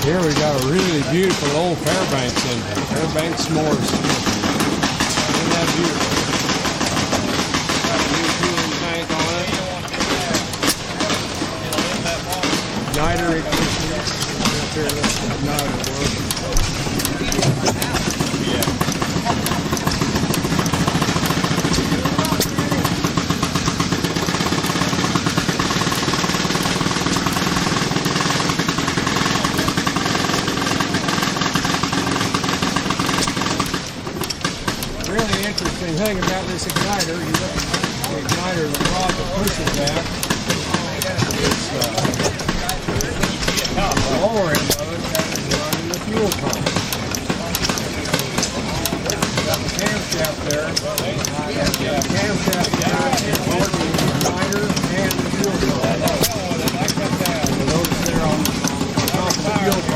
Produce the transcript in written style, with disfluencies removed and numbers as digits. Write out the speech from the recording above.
Here we got a really beautiful old Fairbanks engine. Fairbanks s'mores. Isn't that beautiful? Got a new fueling tank on it. Igniter ignition. Up here, let's igniter work. Really interesting thing about this igniter, you look at the igniter, the rod that pushes that, it's the lower end of it is running the fuel pump. Got the camshaft there. The camshaft there is working the igniter and the fuel pump. You'll notice there on top of the fuel pump